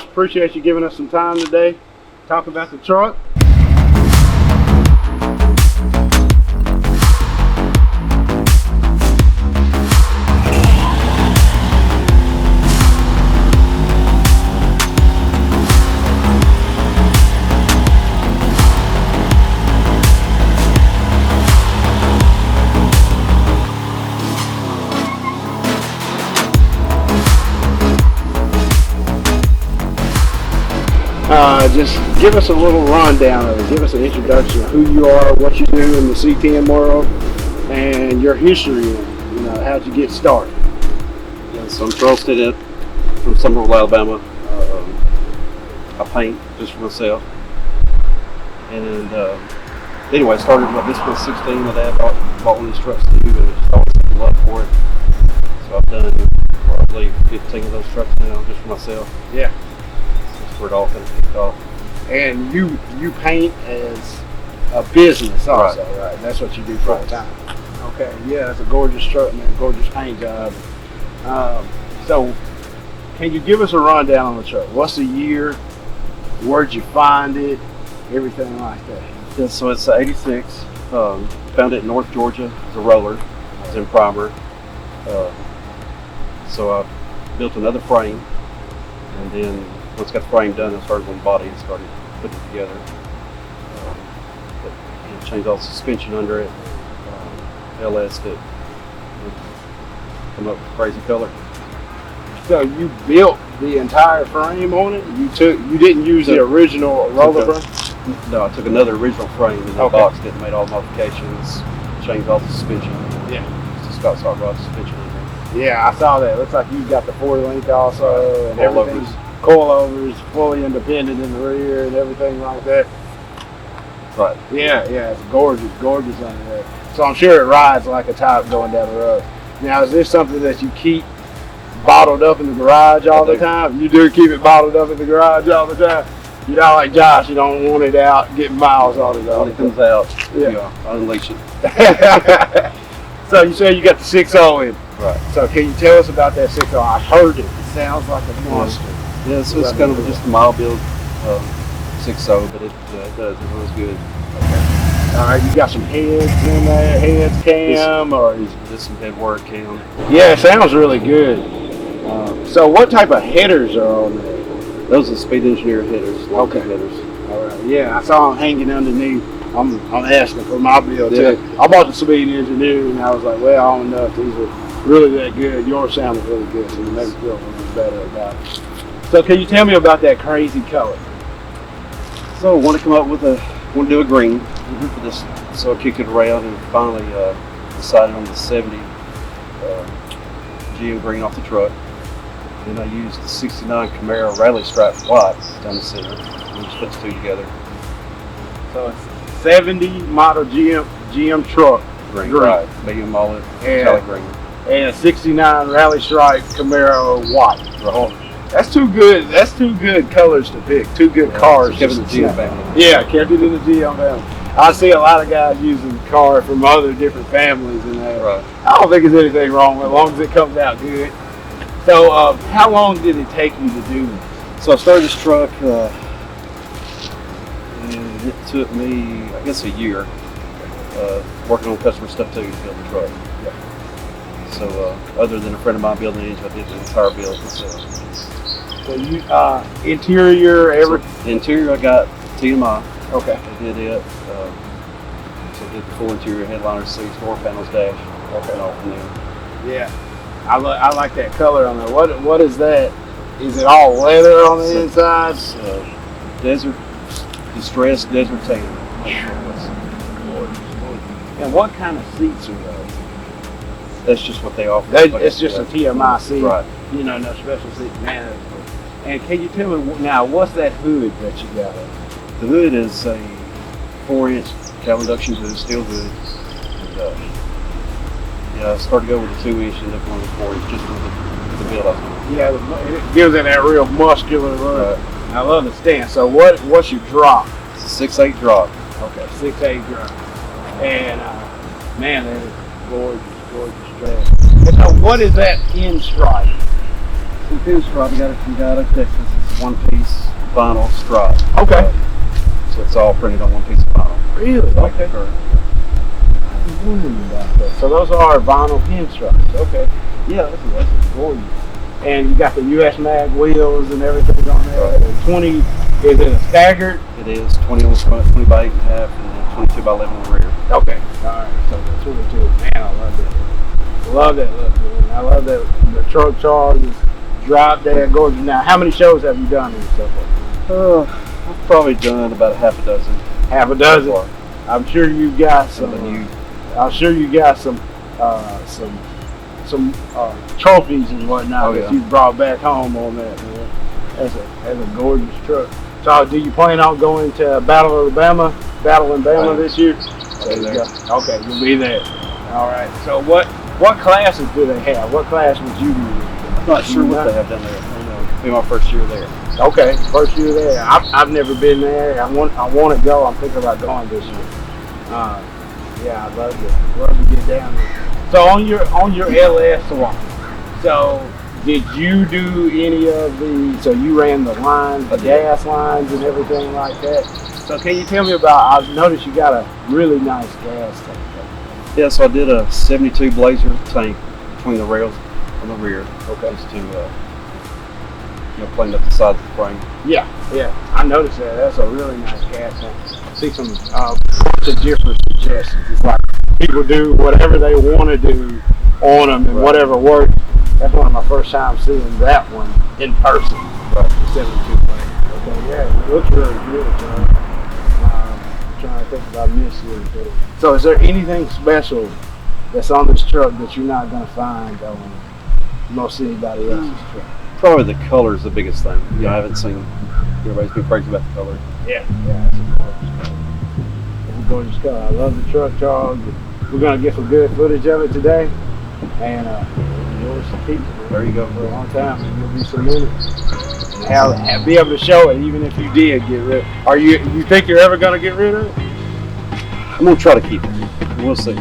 appreciate you giving us some time today. Talk about the truck. Just give us a little rundown of it. Give us an introduction of who you are, what you do in the C10 world, and your history in it. You know, how'd you get started? Yeah, so I'm Charles Stinnett from Summerville, Alabama. I paint just for myself. And anyway, I started this was 16. My dad bought one of these trucks too, and I just always had love for it. So I've done probably 15 of those trucks now just for myself. Yeah. That's where it all kind of kicked off. And you paint as a business also, right? That's what you do full time. Okay, yeah, that's a gorgeous truck, man. Gorgeous paint job. So, can you give us a rundown on the truck? What's the year? Where'd you find it? Everything like that. Yeah, so it's 86. Found it in North Georgia. It's a roller. It was in primer. So I built another frame, and then once I got the frame done, I started on the body and started putting it together. Changed all the suspension under it, LS'd it, come up with a crazy color. So you built the entire frame on it? You didn't use the original roller frame? No, I took another original frame and then boxed it and made all the modifications, changed all the suspension. Yeah. Just got start rod suspension in there. Yeah, I saw that. Looks like you've got the 4-link also, and everything's coilovers, fully independent in the rear and everything like that. Right. Yeah, it's gorgeous under there. So I'm sure it rides like a top going down the road. Now, is this something that you keep bottled up in the garage all the time? You do keep it bottled up in the garage all the time? You're not like Josh, you don't want it out, getting miles on it. When it comes out, I unleash it. So you say you got the 6.0 in. Right. So can you tell us about that 6.0? I heard it. It sounds like a monster. Yeah, so it's kind of just a mild build 6.0, but it does. It runs good. Okay. All right, you got some heads in there, heads cam, or just some head work cam. Yeah, it sounds really good. So what type of headers are on there? Those are Speed Engineer headers. Okay. Headers. All right. Yeah, I saw them hanging underneath. I'm asking for my bill too. I bought the Speed Engineer and I was like, well, I don't know if these are really that good. Yours sounded really good, so you made me feel a little better about it. So can you tell me about that crazy color? So I want to come up with want to do a green for this, so I kicked it around and finally decided on the 70 GM green off the truck. Then I used the 69 Camaro rally stripe white down the center and just put the two together. So it's 70 model GM truck Green. Right, medium olive, metallic green. And a 69 rally stripe Camaro white. Right. That's two good colors to pick. Two good cars. Kept it in the GM family. Yeah, kept it in the GM family. I see a lot of guys using cars from other different families, and right. I don't think there's anything wrong with it, as long as it comes out good. So, how long did it take you to do this? So I started this truck, and it took me, I guess, a year working on customer stuff too to build the truck. Yeah. So, other than a friend of mine building the engine, I did the entire build myself. So you interior, So interior, I got TMI. Okay. I did it. So I did the full interior, headliner seats, door panels, dash, and all from there. Yeah. I like that color on there. What is that? Is it all leather on the inside? Desert, distressed desert tan. And what kind of seats are those? That's just what they offer. It's just a TMI seat. Right. You know, no special seat. Man. And can you tell me now, what's that hood that you got on? The hood is a 4-inch cowl induction hood, steel hood. And, I started to go with the 2-inch and up on the 4-inch just for the build up. Yeah, it gives it that real muscular look. Right. I love the stand. So what's your drop? It's a 6.8 drop. Okay, 6.8 drop. And man, that is gorgeous dress. And so what is that pinstripe? The pinstripe, we got it from Texas. one-piece vinyl stripe. Okay. So it's all printed on one piece of vinyl. Really? Like Okay. the curve. I was wondering about that. So those are vinyl pinstripes. Okay. Yeah, that's Gorgeous. And you got the US mag wheels and everything on there. Right. 20, is it a staggered? it is 20 on the front, 20 by 8.5, and then 22 by 11 on the rear. Okay. Alright, so the 22. Man, I love that. Love that look, man. I love that the truck Charles is drop dead gorgeous. Now, how many shows have you done and stuff like that? I've probably done about half a dozen. Half a dozen. So far. I'm sure you got some. Something new. I'm sure you got some trophies and whatnot that you brought back home on that, man. That's a gorgeous truck. So, do you plan on going to Battle in Bama this year? There you go. Okay, you'll be there. All right. So, what classes do they have? What class would you be in? I'm not sure what they have down there. I don't know. It'll be my first year there. Okay, first year there. I've never been there. I want to go. I'm thinking about going this year. Yeah, I'd love to get down there. So on your LS one, so did you do any of the? So you ran the lines, the gas lines, and everything like that. So can you tell me about? I've noticed you got a really nice gas tank. Yeah, so I did a 72 Blazer tank between the rails on the rear. Okay. Just to clean up the sides of the frame. Yeah, I noticed that. That's a really nice gas tank. I see some different suggestions. It's like people do whatever they want to do on them and whatever works. That's one of my first times seeing that one in person. Right. 72 Blazer. Okay, yeah, it looks really good. I'm trying to think if I missed it. So, is there anything special that's on this truck that you're not going to find on most anybody else's truck? Probably the color is the biggest thing. I haven't seen. Everybody's been crazy about the color. Yeah, it's a gorgeous color. It's a gorgeous color. I love the truck, Charles. We're gonna get some good footage of it today, and yours to keep. There you go. For a long time, and you'll be submitted. And be able to show it, even if you did get rid. You think you're ever gonna get rid of it? I'm gonna try to keep it. We'll see.